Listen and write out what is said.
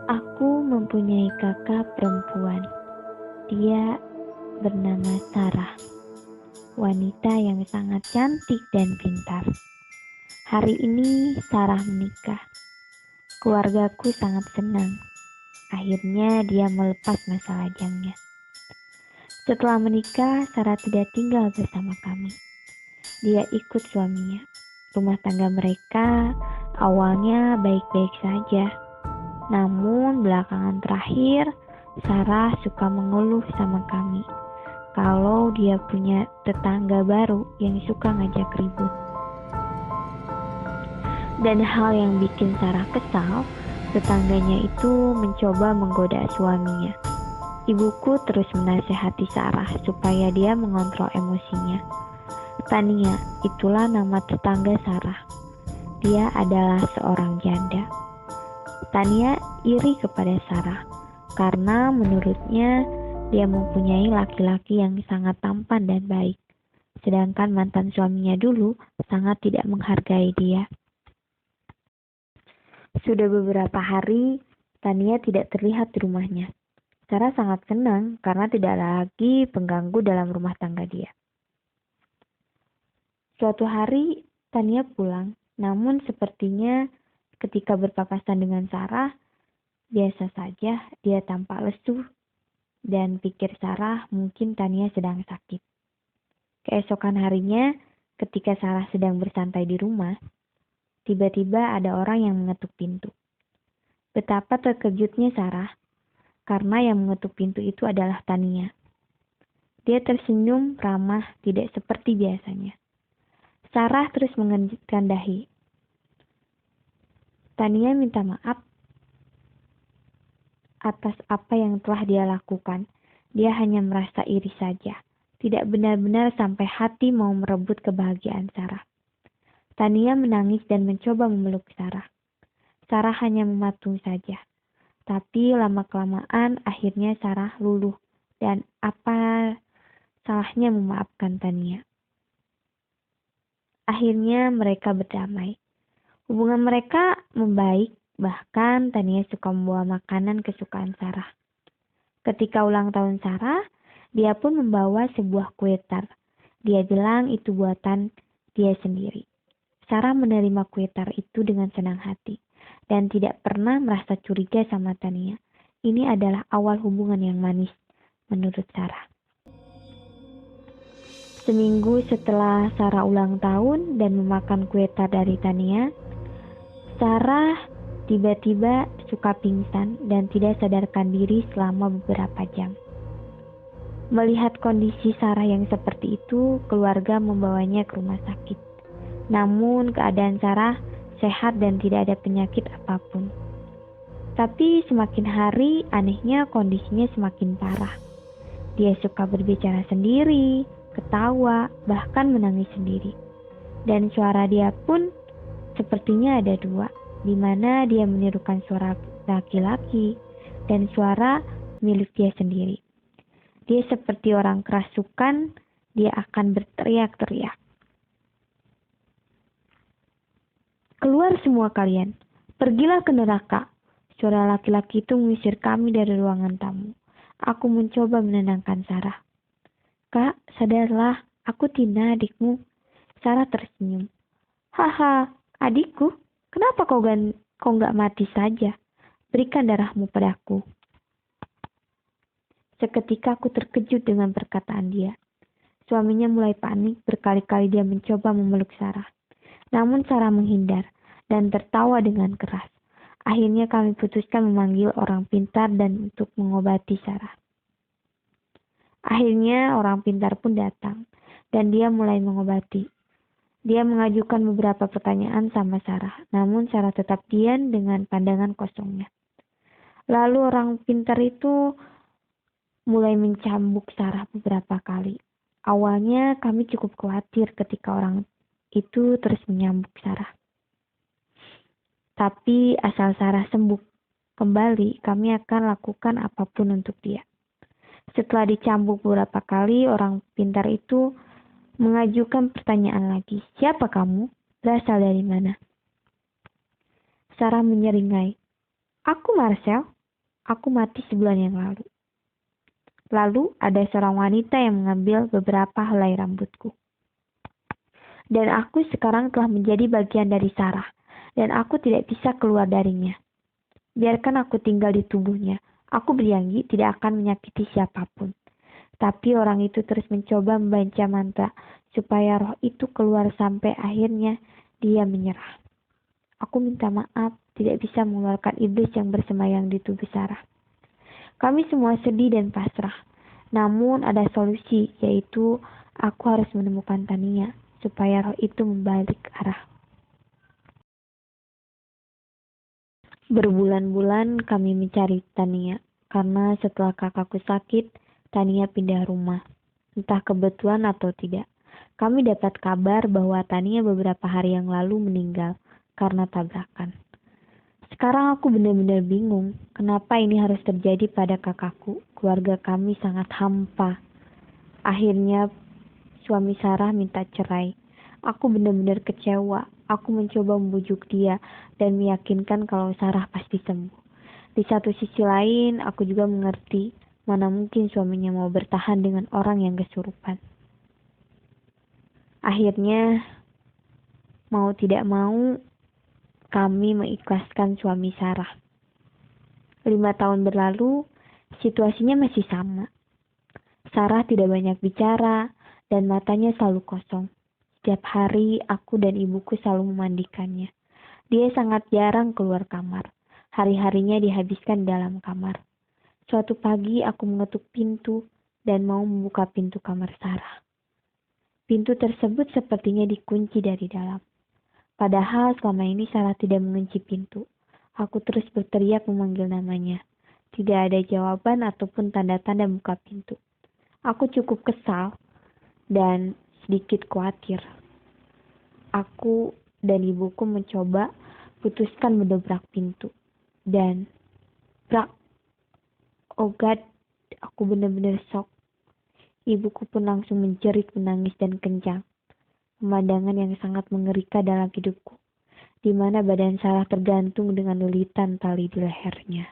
Aku mempunyai kakak perempuan. Dia bernama Sarah, wanita yang sangat cantik dan pintar. Hari ini Sarah menikah. Keluargaku sangat senang. Akhirnya dia melepas masa lajangnya. Setelah menikah, Sarah tidak tinggal bersama kami. Dia ikut suaminya. Rumah tangga mereka awalnya baik-baik saja. Namun belakangan terakhir, Sarah suka mengeluh sama kami kalau dia punya tetangga baru yang suka ngajak ribut. Dan hal yang bikin Sarah kesal, tetangganya itu mencoba menggoda suaminya. Ibuku terus menasehati Sarah supaya dia mengontrol emosinya. Tania, itulah nama tetangga Sarah. Dia adalah seorang janda. Tania iri kepada Sarah karena menurutnya dia mempunyai laki-laki yang sangat tampan dan baik, sedangkan mantan suaminya dulu sangat tidak menghargai dia. Sudah beberapa hari Tania tidak terlihat di rumahnya. Sarah sangat senang karena tidak lagi pengganggu dalam rumah tangga dia. Suatu hari Tania pulang, namun sepertinya ketika berpapasan dengan Sarah, biasa saja dia tampak lesu dan pikir Sarah mungkin Tania sedang sakit. Keesokan harinya, ketika Sarah sedang bersantai di rumah, tiba-tiba ada orang yang mengetuk pintu. Betapa terkejutnya Sarah, karena yang mengetuk pintu itu adalah Tania. Dia tersenyum ramah, tidak seperti biasanya. Sarah terus mengerutkan dahi. Tania minta maaf atas apa yang telah dia lakukan. Dia hanya merasa iri saja, tidak benar-benar sampai hati mau merebut kebahagiaan Sarah. Tania menangis dan mencoba memeluk Sarah. Sarah hanya mematung saja. Tapi lama-kelamaan akhirnya Sarah luluh dan apa salahnya memaafkan Tania. Akhirnya mereka berdamai. Hubungan mereka membaik, bahkan Tania suka membawa makanan kesukaan Sarah. Ketika ulang tahun Sarah, dia pun membawa sebuah kue tart. Dia bilang itu buatan dia sendiri. Sarah menerima kue tart itu dengan senang hati dan tidak pernah merasa curiga sama Tania. Ini adalah awal hubungan yang manis, menurut Sarah. Seminggu setelah Sarah ulang tahun dan memakan kue tart dari Tania, Sarah tiba-tiba suka pingsan dan tidak sadarkan diri selama beberapa jam. Melihat kondisi Sarah yang seperti itu, keluarga membawanya ke rumah sakit. Namun keadaan Sarah sehat dan tidak ada penyakit apapun. Tapi semakin hari, anehnya kondisinya semakin parah. Dia suka berbicara sendiri, ketawa, bahkan menangis sendiri. Dan suara dia pun sepertinya ada dua, di mana dia menirukan suara laki-laki dan suara milik dia sendiri. Dia seperti orang kerasukan, dia akan berteriak-teriak. Keluar semua kalian, pergilah ke neraka. Suara laki-laki itu mengusir kami dari ruangan tamu. Aku mencoba menenangkan Sarah. Kak, sadarlah, aku Tina, adikmu. Sarah tersenyum. Haha, adikku, kenapa kau nggak mati saja? Berikan darahmu padaku. Seketika aku terkejut dengan perkataan dia. Suaminya mulai panik, berkali-kali dia mencoba memeluk Sarah. Namun Sarah menghindar dan tertawa dengan keras. Akhirnya kami putuskan memanggil orang pintar dan untuk mengobati Sarah. Akhirnya orang pintar pun datang dan dia mulai mengobati. Dia mengajukan beberapa pertanyaan sama Sarah, namun Sarah tetap diam dengan pandangan kosongnya. Lalu orang pintar itu mulai mencambuk Sarah beberapa kali. Awalnya kami cukup khawatir ketika orang itu terus menyambuk Sarah. Tapi asal Sarah sembuh kembali, kami akan lakukan apapun untuk dia. Setelah dicambuk beberapa kali, orang pintar itu mengajukan pertanyaan lagi. Siapa kamu? Berasal dari mana? Sarah menyeringai. Aku Marcel, Aku mati sebulan yang lalu. Lalu ada seorang wanita yang mengambil beberapa helai rambutku. Dan aku sekarang telah menjadi bagian dari Sarah. Dan aku tidak bisa keluar darinya. Biarkan aku tinggal di tubuhnya. Aku berjanji tidak akan menyakiti siapapun. Tapi orang itu terus mencoba membaca mantra supaya roh itu keluar sampai akhirnya dia menyerah. Aku minta maaf tidak bisa mengeluarkan iblis yang bersemayam di tubuh Sarah. Kami semua sedih dan pasrah. Namun ada solusi, yaitu aku harus menemukan Tania supaya roh itu membalik arah. Berbulan-bulan kami mencari Tania, karena setelah kakakku sakit, Tania pindah rumah. Entah kebetulan atau tidak, kami dapat kabar bahwa Tania beberapa hari yang lalu meninggal karena tabrakan. Sekarang aku benar-benar bingung, kenapa ini harus terjadi pada kakakku. Keluarga kami sangat hampa. Akhirnya suami Sarah minta cerai. Aku benar-benar kecewa. Aku mencoba membujuk dia dan meyakinkan kalau Sarah pasti sembuh. Di satu sisi lain, aku juga mengerti mana mungkin suaminya mau bertahan dengan orang yang kesurupan. Akhirnya, mau tidak mau, kami mengikhlaskan suami Sarah. 5 tahun berlalu, situasinya masih sama. Sarah tidak banyak bicara dan matanya selalu kosong. Setiap hari aku dan ibuku selalu memandikannya. Dia sangat jarang keluar kamar. Hari-harinya dihabiskan dalam kamar. Suatu pagi aku mengetuk pintu dan mau membuka pintu kamar Sarah. Pintu tersebut sepertinya dikunci dari dalam. Padahal selama ini Sarah tidak mengunci pintu. Aku terus berteriak memanggil namanya. Tidak ada jawaban ataupun tanda-tanda buka pintu. Aku cukup kesal dan sedikit khawatir. Aku dan ibuku mencoba putuskan mendobrak pintu. Dan brak. Oh God, aku benar-benar shock. Ibuku pun langsung menjerit menangis dan kencang. Pemandangan yang sangat mengerikan dalam hidupku, di mana badan Sarah tergantung dengan lilitan tali di lehernya.